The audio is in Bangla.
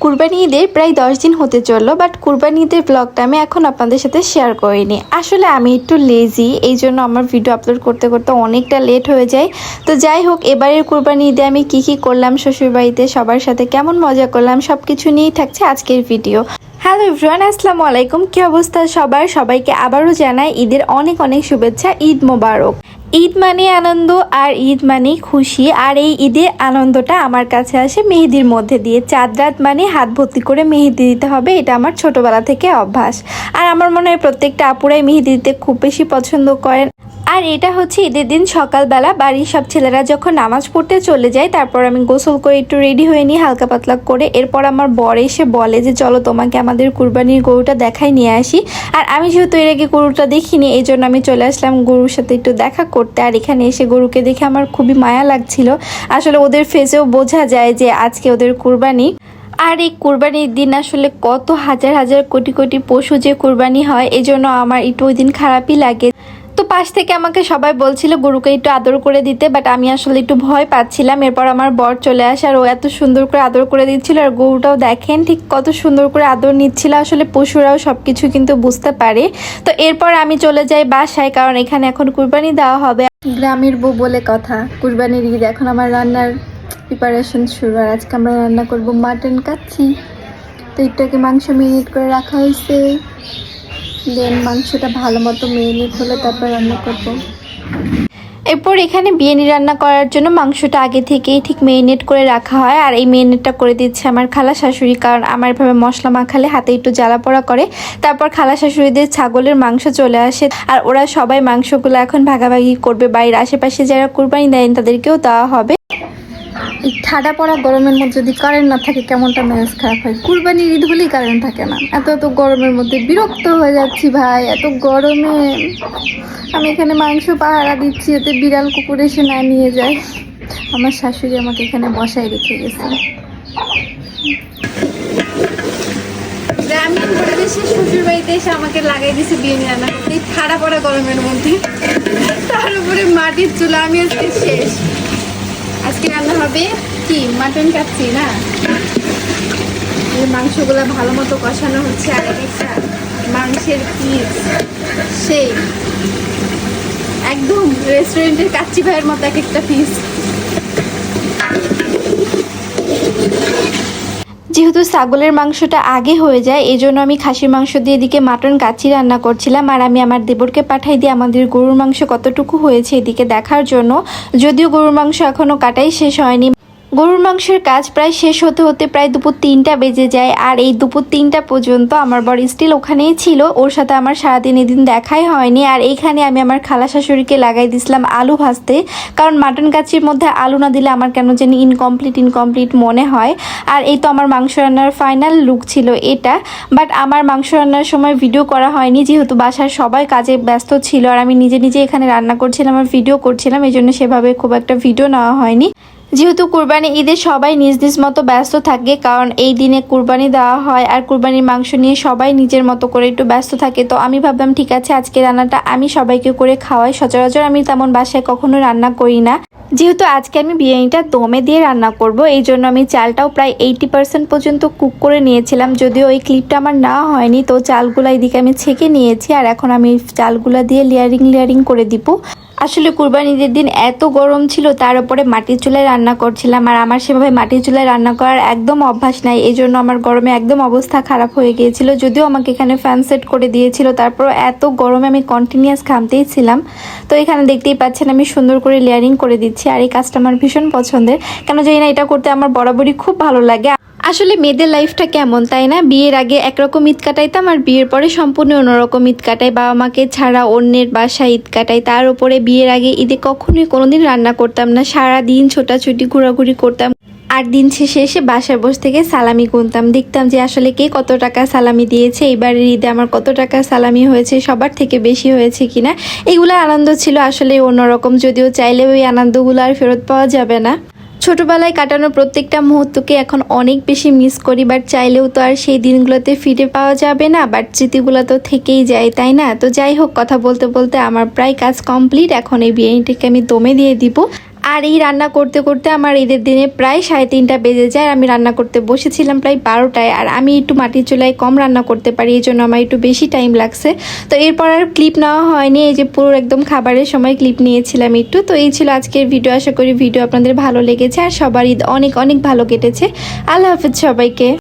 কুরবানি ঈদের প্রায় 10 দিন হতে চললো, বাট কুরবানি ঈদের ব্লগটা আমি এখন আপনাদের সাথে শেয়ার করিনি। আসলে আমি একটু লেজি, এই জন্য আমার ভিডিও আপলোড করতে করতে অনেকটা লেট হয়ে যায়। তো যাই হোক, এবারের কুরবানি ঈদে আমি কি করলাম শ্বশুরবাড়িতে, সবার সাথে কেমন মজা করলাম, সব কিছু নিয়েই থাকছে আজকের ভিডিও। হ্যালো এভরিওয়ান, আসসালামু আলাইকুম। কি অবস্থা সবাইকে আবারও জানাই ঈদের অনেক অনেক শুভেচ্ছা। ঈদ মোবারক। ঈদ মানে আনন্দ, আর ঈদ মানে খুশি। আর এই ঈদের আনন্দটা আমার কাছে আসে মেহেদির মধ্যে দিয়ে। চাঁদ রাত মানে হাত ভর্তি করে মেহেদি দিতে হবে, এটা আমার ছোটবেলা থেকে অভ্যাস। আর আমার মনে হয় প্রত্যেকটা আপুরাই মেহেদি দিতে খুব বেশি পছন্দ করেন। আর এটা হচ্ছে ঈদের দিন সকালবেলা বাড়ির সব ছেলেরা যখন নামাজ পড়তে চলে যায়, তারপর আমি গোসল করে একটু রেডি হয়ে নিই হালকা পাতলা করে। এরপর আমার বর এসে বলে যে চলো তোমাকে আমাদের কুরবানির গরুটা দেখাই নিয়ে আসি। আর আমি যেহেতু এর আগে গরুটা দেখিনি, এই জন্য আমি চলে আসলাম গরুর সাথে একটু দেখা করতে। আর এখানে এসে গরুকে দেখে আমার খুবই মায়া লাগছিল। আসলে ওদের ফেসেও বোঝা যায় যে আজকে ওদের কুরবানি। আর এই কুরবানির দিন আসলে কত হাজার হাজার কোটি কোটি পশু যে কুরবানি হয়, এজন্য আমার একটু ওই দিন খারাপই লাগে। তো পাশ থেকে আমাকে সবাই বলছিল গরুকে একটু আদর করে দিতে, বাট আমি আসলে একটু ভয় পাচ্ছিলাম। এরপর আমার বর চলে আসে, আর ও এত সুন্দর করে আদর করে দিচ্ছিল। আর গরুটাও দেখেন ঠিক কত সুন্দর করে আদর নিচ্ছিল। আসলে পশুরাও সব কিছু কিন্তু বুঝতে পারে। তো এরপর আমি চলে যাই বাসায়, কারণ এখানে এখন কুরবানি দেওয়া হবে। গ্রামের বউ বলে কথা, কুরবানির ঈদ। এখন আমার রান্নার প্রিপারেশন শুরু। আর আজকে আমরা রান্না করব মাটন কাচ্চি। তো এটাকে মাংস মেরিনেট করে রাখা হয়েছে। দেন মাংসটা ভালো মতো মেরিনেট হলে তারপর রান্না করব। এরপর এখানে বিরিয়ানি রান্না করার জন্য মাংসটা আগে থেকেই ঠিক মেরিনেট করে রাখা হয়। আর এই মেরিনেটটা করে দিচ্ছে আমার খালা শাশুড়ি, কারণ আমার এভাবে মশলা মাখালে হাতে একটু জ্বালা পোড়া করে। তারপর খালা শাশুড়িদের ছাগলের মাংস চলে আসে, আর ওরা সবাই মাংসগুলো এখন ভাগাভাগি করবে। বাড়ির আশেপাশে যারা কুরবানি দেন তাদেরকেও দেওয়া হবে। এই ঠাডা পড়া গরমের মধ্যে যদি কারেন্ট না থাকে কেমনটা মেজাজ খারাপ হয়। কুরবানির ঈদ হলেই কারেন্ট থাকে না। এত গরমের মধ্যে বিরক্ত হয়ে যাচ্ছি ভাই, এত গরমে। আমি এখানে মাংস পাহারা দিচ্ছি, এতে বিড়াল কুকুর এসে না নিয়ে যায়। আমার শাশুড়ি আমাকে এখানে বসায় রেখে গেছে। গ্রামীণ পরিবেশে শ্বশুর বাড়িতে এসে আমাকে লাগাই দিছে বিরিয়ানি রান্না করতে, এই ঠাডা পড়া গরমের মধ্যে। তার উপরে মাটির চুলা। আমি আজকে শেষ। আজকে রান্না হবে কি মাটন কাচ্চি না। এই মাংসগুলো ভালো মতো কষানো হচ্ছে। আর একটা মাংসের পিস সেই একদম রেস্টুরেন্টের কাচ্চি ভাইয়ের মতো এক একটা পিস। যেহেতু ছাগলের মাংসটা আগে হয়ে যায়, এই জন্য আমি খাসির মাংস দিয়ে এদিকে মাটন কাচ্চি রান্না করছিলাম। আর আমি আমার দেবরকে পাঠাই দিয়ে আমাদের গরুর মাংস কতটুকু হয়েছে এদিকে দেখার জন্য। যদিও গরুর মাংস এখনও কাটাই শেষ হয়নি। গরুর মাংসের কাজ প্রায় শেষ হতে হতে প্রায় দুপুর 3টা বেজে যায়। আর এই দুপুর 3টা পর্যন্ত আমার বর স্টিল ওখানেই ছিল। ওর সাথে আমার সারাদিন এদিন দেখাই হয়নি। আর এইখানে আমি আমার খালা শাশুড়িকে লাগাই দিয়েছিলাম আলু ভাজতে, কারণ মাটন কাচ্চির মধ্যে আলু না দিলে আমার কেন জানি ইনকমপ্লিট মনে হয়। আর এই তো আমার মাংস রান্নার ফাইনাল লুক ছিল এটা। বাট আমার মাংস রান্নার সময় ভিডিও করা হয়নি, যেহেতু বাসার সবাই কাজে ব্যস্ত ছিল। আর আমি নিজে এখানে রান্না করছিলাম আর ভিডিও করছিলাম, এই জন্য সেভাবে খুব একটা ভিডিও নেওয়া হয়নি। যেহেতু কুরবানি ঈদে সবাই নিজ মতো ব্যস্ত থাকে, কারণ এই দিনে কুরবানি দেওয়া হয়। আর কুরবানির মাংস নিয়ে সবাই নিজের মতো করে একটু ব্যস্ত থাকে। তো আমি ভাবলাম ঠিক আছে আজকে রান্নাটা আমি সবাইকে করে খাওয়াই। সচরাচর আমি তেমন বাসায় কখনো রান্না করি না। যেহেতু আজকে আমি বিরিয়ানিটা দমে দিয়ে রান্না করব, এই জন্য আমি চালটাও প্রায় 80% পর্যন্ত কুক করে নিয়েছিলাম। যদিও ওই ক্লিপটা আমার নেওয়া হয়নি, তো চালগুলো এদিকে আমি ছেঁকে নিয়েছি। আর এখন আমি চালগুলো দিয়ে লেয়ারিং করে দিব। আসলে কুরবানিদের দিন এত গরম ছিল, তার উপরে মাটির চুলায় রান্না করছিলাম। আর আমার সেভাবে মাটির চুলায় রান্না করার একদম অভ্যাস নাই, এই জন্য আমার গরমে একদম অবস্থা খারাপ হয়ে গিয়েছিল। যদিও আমাকে এখানে ফ্যান সেট করে দিয়েছিল, তারপর এত গরমে আমি কন্টিনিউয়াস ঘামতেই ছিলাম। তো এখানে দেখতেই পাচ্ছেন আমি সুন্দর করে লেয়ারিং করে দিচ্ছি। আর এই কাজটা আমার ভীষণ পছন্দের, কেন জানি না, এটা করতে আমার বরাবরই খুব ভালো লাগে। আসলে মেয়েদের লাইফটা কেমন তাই না? বিয়ের আগে একরকম ঈদ কাটাইতাম, আর বিয়ের পরে সম্পূর্ণ অন্যরকম ঈদ কাটাই। বাবা মাকে ছাড়া অন্যের বাসায় ঈদ কাটাই। তার উপরে বিয়ের আগে ঈদে কখনোই কোনোদিন রান্না করতাম না, সারাদিন ছোটাছুটি ঘোরাঘুরি করতাম। আর দিন শেষে এসে বাসায় বসে থেকে সালামি গুনতাম, দেখতাম যে আসলে কে কত টাকা সালামি দিয়েছে, এবারের ঈদে আমার কত টাকা সালামি হয়েছে, সবার থেকে বেশি হয়েছে কিনা। এগুলো আনন্দ ছিল আসলে অন্যরকম। যদিও চাইলে ওই আনন্দগুলো আর ফেরত পাওয়া যাবে না। ছোটবেলায় কাটানো প্রত্যেকটা মুহূর্তকে এখন অনেক বেশি মিস করি, বাট চাইলেও তো আর সেই দিনগুলোতে ফিরে পাওয়া যাবে না। বাট স্মৃতিগুলো তো থেকেই যায় তাই না? তো যাই হোক, কথা বলতে বলতে আমার প্রায় কাজ কমপ্লিট। এখন এই বিরিয়ানিটাকে আমি দমে দিয়ে দিব। আর এই রান্না করতে করতে আমার ঈদের দিনে প্রায় 3:30 বেজে যায়। আমি রান্না করতে বসেছিলাম প্রায় 12টায়। আর আমি একটু মাটির চুলায় কম রান্না করতে পারি, এই জন্য আমার একটু বেশি টাইম লাগছে। তো এরপর আর ক্লিপ নেওয়া হয়নি, এই যে পুরো একদম খাবারের সময় ক্লিপ নিয়েছিলাম একটু। তো এই ছিল আজকের ভিডিও। আশা করি ভিডিও আপনাদের ভালো লেগেছে আর সবার ঈদ অনেক অনেক ভালো কেটেছে। আল্লাহ হাফেজ সবাইকে।